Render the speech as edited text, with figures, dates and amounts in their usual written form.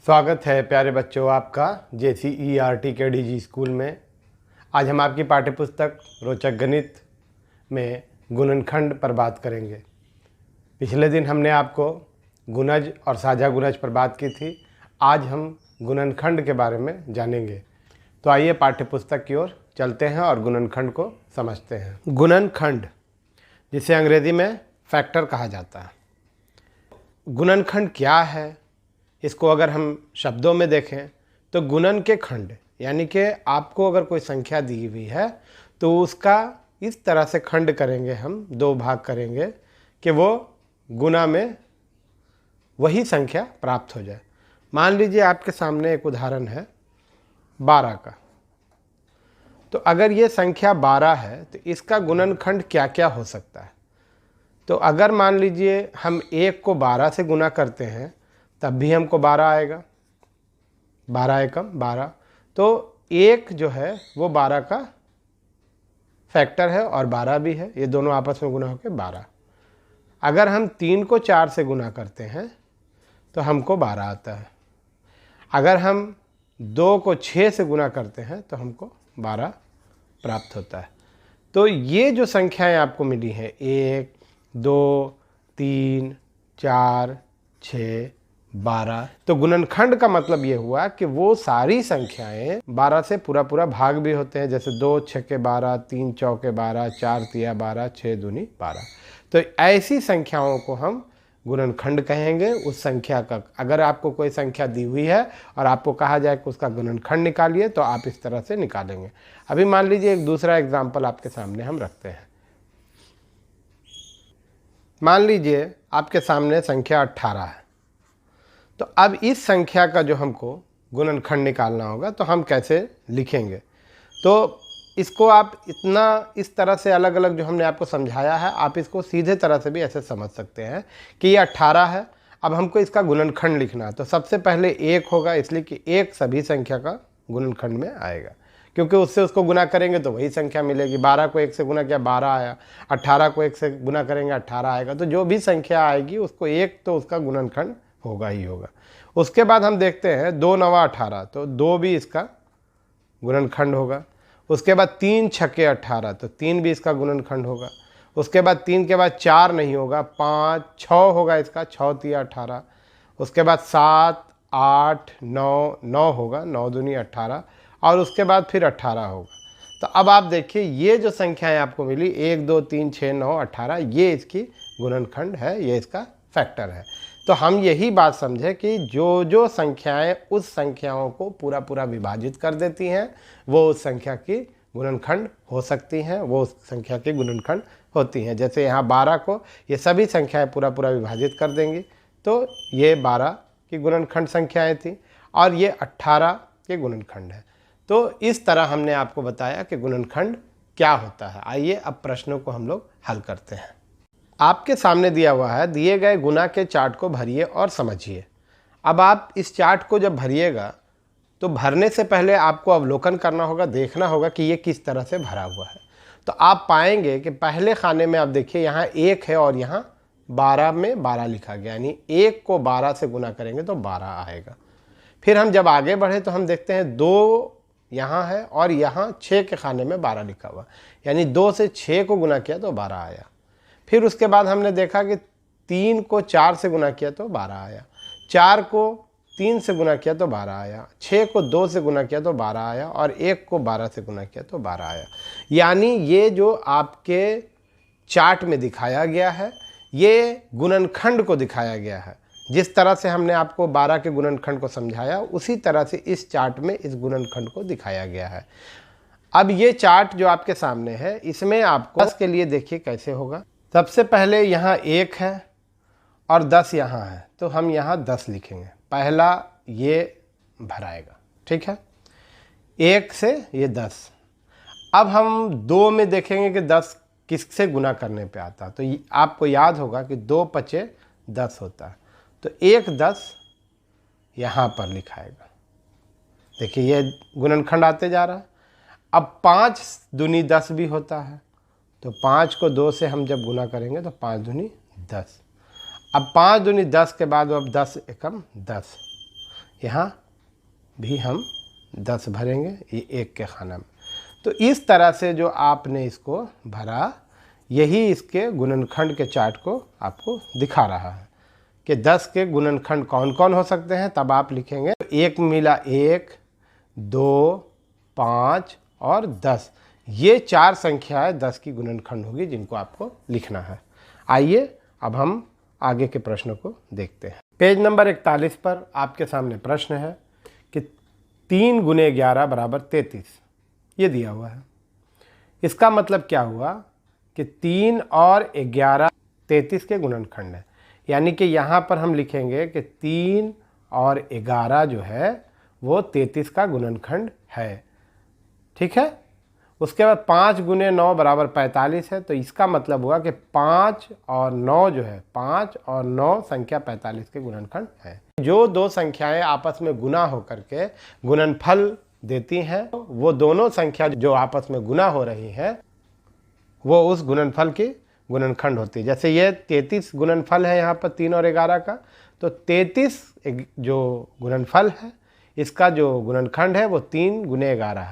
स्वागत है प्यारे बच्चों आपका JCERT के DG स्कूल में। आज हम आपकी पाठ्यपुस्तक रोचक गणित में गुणनखंड पर बात करेंगे। पिछले दिन हमने आपको गुणज और साझा गुणज पर बात की थी। आज हम गुणनखंड के बारे में जानेंगे। तो आइए पाठ्यपुस्तक की ओर चलते हैं और गुणनखंड को समझते हैं। गुणनखंड, जिसे अंग्रेजी में फैक्टर कहा जाता है। गुणनखंड क्या है, इसको अगर हम शब्दों में देखें तो गुणन के खंड, यानी कि आपको अगर कोई संख्या दी हुई है तो उसका इस तरह से खंड करेंगे, हम दो भाग करेंगे कि वो गुना में वही संख्या प्राप्त हो जाए। मान लीजिए आपके सामने एक उदाहरण है 12 का। तो अगर ये संख्या 12 है तो इसका गुणनखंड क्या क्या हो सकता है। तो अगर मान लीजिए हम 1 को 12 से गुना करते हैं तब भी हमको 12 आएगा। 12 एकम 12। तो 1 जो है वो 12 का फैक्टर है और 12 भी है, ये दोनों आपस में गुना होकर 12। अगर हम 3 को 4 से गुना करते हैं तो हमको 12 आता है। अगर हम 2 को 6 से गुना करते हैं तो हमको 12 प्राप्त होता है। तो ये जो संख्याएं आपको मिली हैं 1, 2, 3, 4, 6, 12, तो गुणनखंड का मतलब ये हुआ कि वो सारी संख्याएं 12 से पूरा पूरा भाग भी होते हैं। जैसे 2 छक्के 12, 3 चौके 12, 4 तिया 12, 6 दूनी 12। तो ऐसी संख्याओं को हम गुणनखंड कहेंगे। उस संख्या का अगर आपको कोई संख्या दी हुई है और आपको कहा जाए कि उसका गुणनखंड निकालिए तो आप इस तरह से निकालेंगे। अभी मान लीजिए एक दूसरा एग्जाम्पल आपके सामने हम रखते हैं। मान लीजिए आपके सामने संख्या 18 है। तो अब इस संख्या का जो हमको गुणनखंड निकालना होगा तो हम कैसे लिखेंगे। तो इसको आप इस तरह से अलग अलग जो हमने आपको समझाया है, आप इसको सीधे तरह से भी ऐसे समझ सकते हैं कि ये 18 है। अब हमको इसका गुणनखंड लिखना है तो सबसे पहले 1 होगा, इसलिए कि 1 सभी संख्या का गुणनखंड में आएगा, क्योंकि उससे उसको गुना करेंगे तो वही संख्या मिलेगी। 12 को 1 से गुना किया 12 आया, 18 को 1 से गुना करेंगे 18 आएगा। तो जो भी संख्या आएगी उसको 1 तो उसका गुणनखंड होगा ही होगा। उसके बाद हम देखते हैं 2 9 18, तो 2 भी इसका गुणनखंड होगा। उसके बाद 3 छक्के 18, तो 3 भी इसका गुणनखंड होगा। उसके बाद 3 के बाद 4 नहीं होगा, 5 6 होगा इसका, 6 तिया 18। उसके बाद 7 8 9 9 होगा, 9 दूनी 18, और उसके बाद फिर 18 होगा। तो अब आप देखिए ये जो संख्याएं आपको मिली 1 2 3 6 9 18, ये इसकी गुणनखंड है, ये इसका फैक्टर है। तो हम यही बात समझे कि जो जो संख्याएं उस संख्याओं को पूरा पूरा विभाजित कर देती हैं वो उस संख्या की गुणनखंड हो सकती हैं, वो उस संख्या की गुणनखंड होती हैं। जैसे यहाँ 12 को ये सभी संख्याएं पूरा पूरा विभाजित कर देंगी तो ये 12 की गुणनखंड संख्याएं थी और ये 18 के गुणनखंड है। तो इस तरह हमने आपको बताया कि गुणनखंड क्या होता है। आइए अब प्रश्नों को हम लोग हल करते हैं। आपके सामने दिया हुआ है, दिए गए गुना के चार्ट को भरिए और समझिए। अब आप इस चार्ट को जब भरिएगा तो भरने से पहले आपको अवलोकन करना होगा, देखना होगा कि ये किस तरह से भरा हुआ है। तो आप पाएंगे कि पहले खाने में आप देखिए यहाँ 1 है और यहाँ 12 में 12 लिखा गया, यानी 1 को 12 से गुना करेंगे तो 12 आएगा। फिर हम जब आगे बढ़े तो हम देखते हैं 2 यहाँ है और यहाँ 6 के खाने में 12 लिखा हुआ, यानी 2 से 6 को गुना किया तो 12 आया। फिर उसके बाद हमने देखा कि 3 को 4 से गुना किया तो 12 आया, 4 को 3 से गुना किया तो 12 आया, 6 को 2 से गुना किया तो 12 आया और 1 को 12 से गुना किया तो 12 आया। यानी ये जो आपके चार्ट में दिखाया गया है ये गुणनखंड को दिखाया गया है। जिस तरह से हमने आपको 12 के गुणनखंड को समझाया उसी तरह से इस चार्ट में इस गुणनखंड को दिखाया गया है। अब ये चार्ट जो आपके सामने है इसमें आपको 10 के लिए देखिए कैसे होगा। सबसे पहले यहाँ 1 है और 10 यहाँ है, तो हम यहाँ 10 लिखेंगे। पहला ये भराएगा, ठीक है, 1 से ये 10। अब हम 2 में देखेंगे कि 10 किससे गुना करने पे आता है। तो आपको याद होगा कि 2 पचे 10 होता है, तो 1 10 यहाँ पर लिखाएगा। देखिए ये गुणनखंड आते जा रहा है। अब 5 दूनी 10 भी होता है, तो 5 को 2 से हम जब गुना करेंगे तो 5 दूनी 10। अब 5 दूनी 10 के बाद अब 10 एकम 10, यहाँ भी हम 10 भरेंगे, ये 1 के खाना में। तो इस तरह से जो आपने इसको भरा, यही इसके गुणनखंड के चार्ट को आपको दिखा रहा है कि 10 के गुणनखंड कौन कौन हो सकते हैं। तब आप लिखेंगे 1 मिला 1, 2, 5 और 10, ये 4 संख्याएं 10 की गुणनखंड होगी जिनको आपको लिखना है। आइए अब हम आगे के प्रश्नों को देखते हैं। पेज नंबर 41 पर आपके सामने प्रश्न है कि 3 गुने 11 बराबर 33, ये दिया हुआ है। इसका मतलब क्या हुआ कि 3 और 11 33 के गुणनखंड है, यानी कि यहाँ पर हम लिखेंगे कि 3 और 11 जो है वो 33 का गुणनखंड है। ठीक है। उसके बाद 5 गुने 9 बराबर 45 है, तो इसका मतलब हुआ कि 5 और 9 जो है, 5 और 9 संख्या 45 के गुणनखंड है। जो दो संख्याएं आपस में गुना होकर के गुणनफल देती हैं, वो दोनों संख्या जो आपस में गुना हो रही हैं वो उस गुणनफल की गुणनखंड होती है। जैसे ये 33 गुणनफल है यहाँ पर 3 और 11 का, तो 33 जो गुणनफल है इसका जो गुणनखंड है वो 3 गुने 11 है।